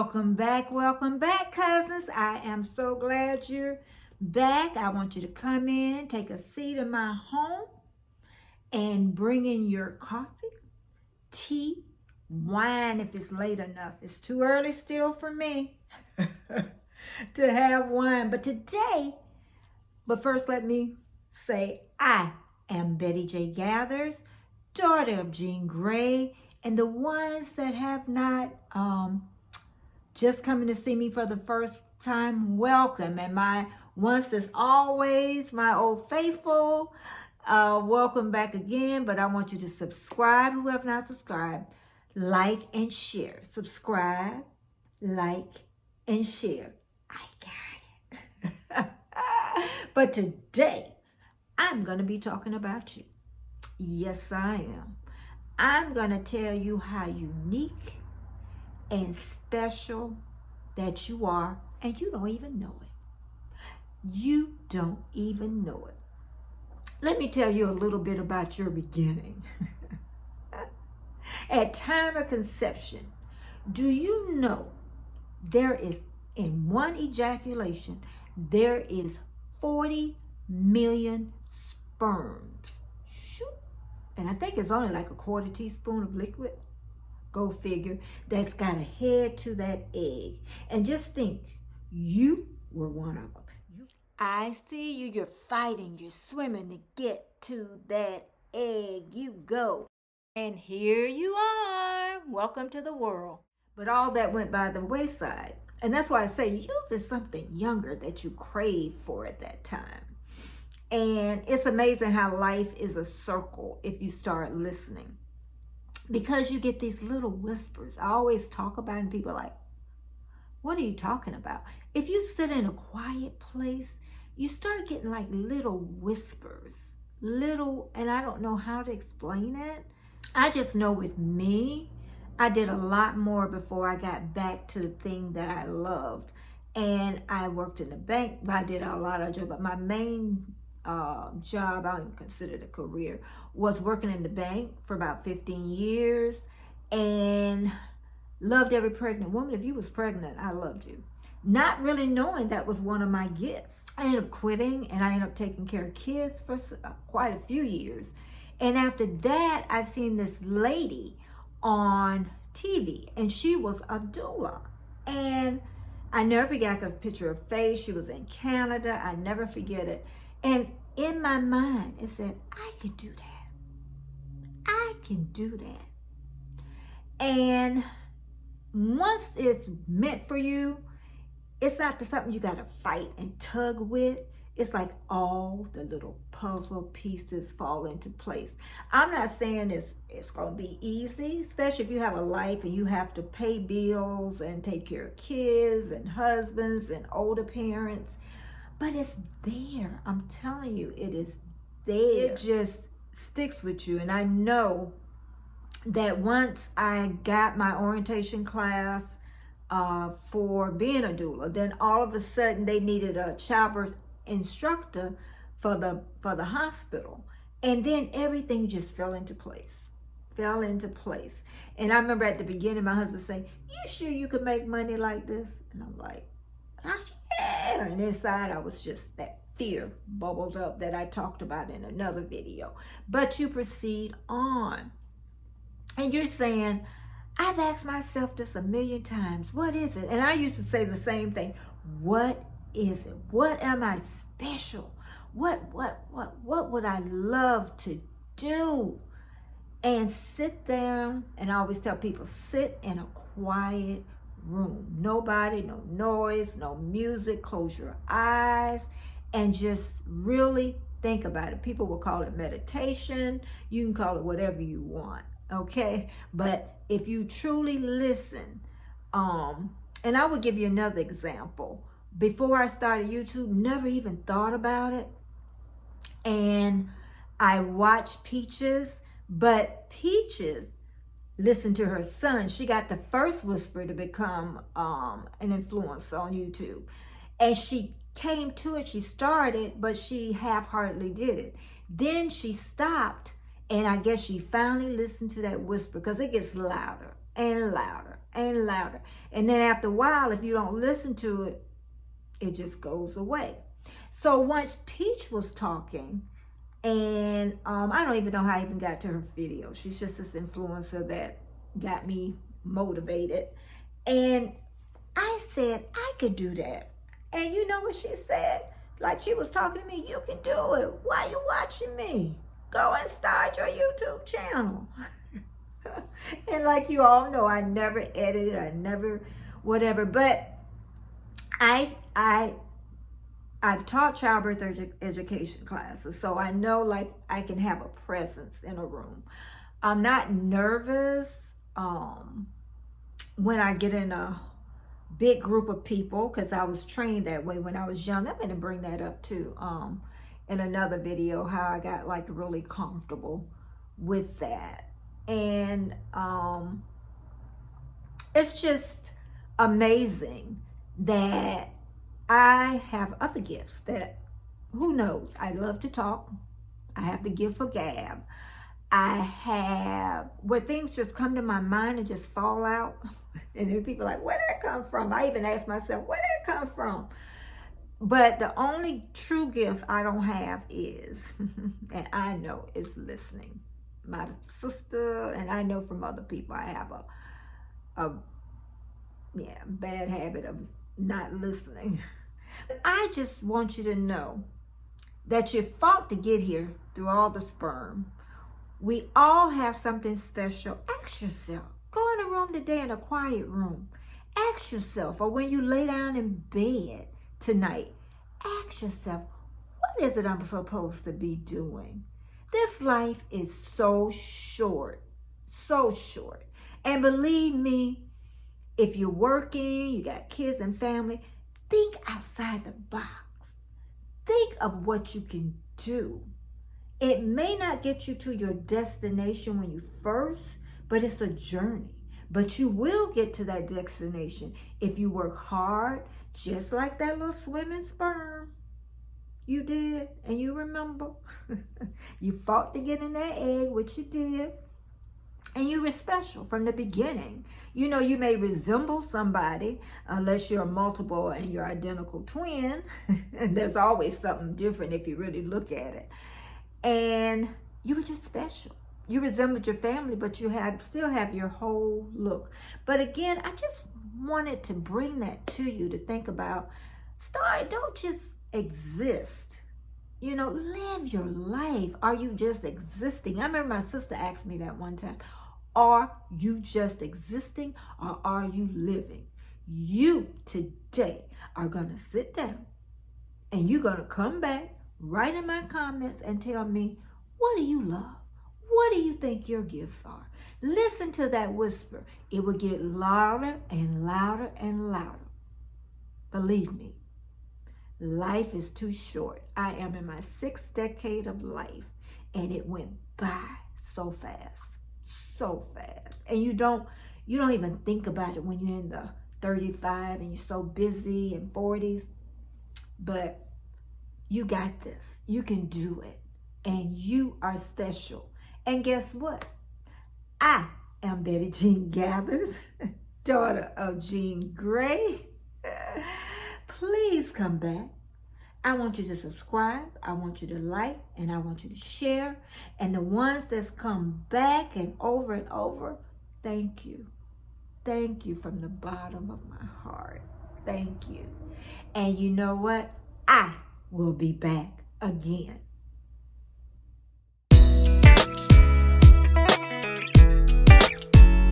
Welcome back, cousins. I am so glad you're back. I want you to come in, take a seat in my home, and bring in your coffee, tea, wine if it's late enough. It's too early still for me to have wine. But first let me say I am Betty J. Gathers, daughter of Jean Grey, and the ones that have not just coming to see me for the first time, welcome. And my once as always, my old faithful, welcome back again. But I want you to subscribe who have not subscribed, like and share. Subscribe, like, and share. I got it. But today, I'm going to be talking about you. Yes, I am. I'm going to tell you how unique and special that you are, and you don't even know it. You don't even know it. Let me tell you a little bit about your beginning. At time of conception, do you know there is, in one ejaculation, there is 40 million sperms. Shoot. And I think it's only like a quarter teaspoon of liquid. Go figure. That's got a head to that egg. And just think, you were one of them. I see you. You're fighting. You're swimming to get to that egg. You go. And here you are. Welcome to the world. But all that went by the wayside. And that's why I say use something younger that you crave for at that time. And it's amazing how life is a circle if you start listening. Because you get these little whispers. I always talk about it and people are like, what are you talking about? If you sit in a quiet place, you start getting like little whispers. And I don't know how to explain it. I just know with me, I did a lot more before I got back to the thing that I loved. And I worked in the bank. I did a lot of jobs, but my main job, I don't even consider it a career, was working in the bank for about 15 years and loved every pregnant woman. If you was pregnant, I loved you. Not really knowing that was one of my gifts. I ended up quitting and I ended up taking care of kids for quite a few years. And after that, I seen this lady on TV and she was a doula. And I never forget, I could picture her face. She was in Canada. I never forget it. And in my mind, it said, I can do that. I can do that. And once it's meant for you, it's not something you got to fight and tug with. It's like all the little puzzle pieces fall into place. I'm not saying it's going to be easy, especially if you have a life and you have to pay bills and take care of kids and husbands and older parents. But it's there. I'm telling you, it is there. It just sticks with you. And I know that once I got my orientation class for being a doula, then all of a sudden they needed a childbirth instructor for the hospital. And then everything just fell into place. And I remember at the beginning, my husband saying, you sure you could make money like this? And I'm like, yeah. And inside I was just, that fear bubbled up that I talked about in another video. But you proceed on. And you're saying, I've asked myself this a million times. What is it? And I used to say the same thing. What is it? What am I special? What would I love to do? And sit there, and I always tell people, sit in a quiet room. Nobody, no noise, no music. Close your eyes and just really think about it. People will call it meditation. You can call it whatever you want, okay? But if you truly listen, and I will give you another example. Before I started YouTube, never even thought about it. And I watched Peaches, but Peaches listened to her son. She got the first whisper to become an influencer on YouTube. And she came to it, she started, but she half-heartedly did it. Then she stopped, and I guess she finally listened to that whisper, because it gets louder and louder and louder. And then after a while, if you don't listen to it, it just goes away. So once Peach was talking, and I don't even know how I even got to her video. She's just this influencer that got me motivated. And I said, I could do that. And you know what she said? Like she was talking to me, you can do it. Why are you watching me? Go and start your YouTube channel. And like you all know, I never edited, I never whatever. But I've taught childbirth education classes, so I know like I can have a presence in a room. I'm not nervous when I get in a big group of people, because I was trained that way when I was young. I'm going to bring that up too in another video, how I got like really comfortable with that. And it's just amazing that I have other gifts that, who knows, I love to talk. I have the gift for gab. I have where things just come to my mind and just fall out. And then people are like, where did that come from? I even ask myself, where did it come from? But the only true gift I don't have is, and I know, is listening. My sister, and I know from other people, I have a bad habit of not listening. But I just want you to know that you fought to get here through all the sperm. We all have something special. Ask yourself. Go in a room today, in a quiet room. Ask yourself, or when you lay down in bed tonight, ask yourself, what is it I'm supposed to be doing? This life is so short, so short. And believe me, if you're working, you got kids and family, think outside the box. Think of what you can do. It may not get you to your destination when you first, but it's a journey. But you will get to that destination if you work hard, just like that little swimming sperm. You did, and you remember. You fought to get in that egg, which you did. And you were special from the beginning. You know, you may resemble somebody unless you're multiple and you're identical twin. And there's always something different if you really look at it. And you were just special. You resembled your family, but you still have your whole look. But again, I just wanted to bring that to you to think about. Don't just exist. You know, live your life. Are you just existing? I remember my sister asked me that one time. Are you just existing, or are you living? You today are going to sit down and you're going to come back, write in my comments and tell me, what do you love? What do you think your gifts are? Listen to that whisper. It will get louder and louder and louder. Believe me, life is too short. I am in my 6th decade of life, and it went by so fast. So fast. And you don't even think about it when you're in the 35 and you're so busy and 40s. But you got this. You can do it. And you are special. And guess what? I am Betty Jean Gathers, daughter of Jean Gray. Please come back. I want you to subscribe, I want you to like, and I want you to share. And the ones that's come back and over, thank you. Thank you from the bottom of my heart. Thank you. And you know what? I will be back again.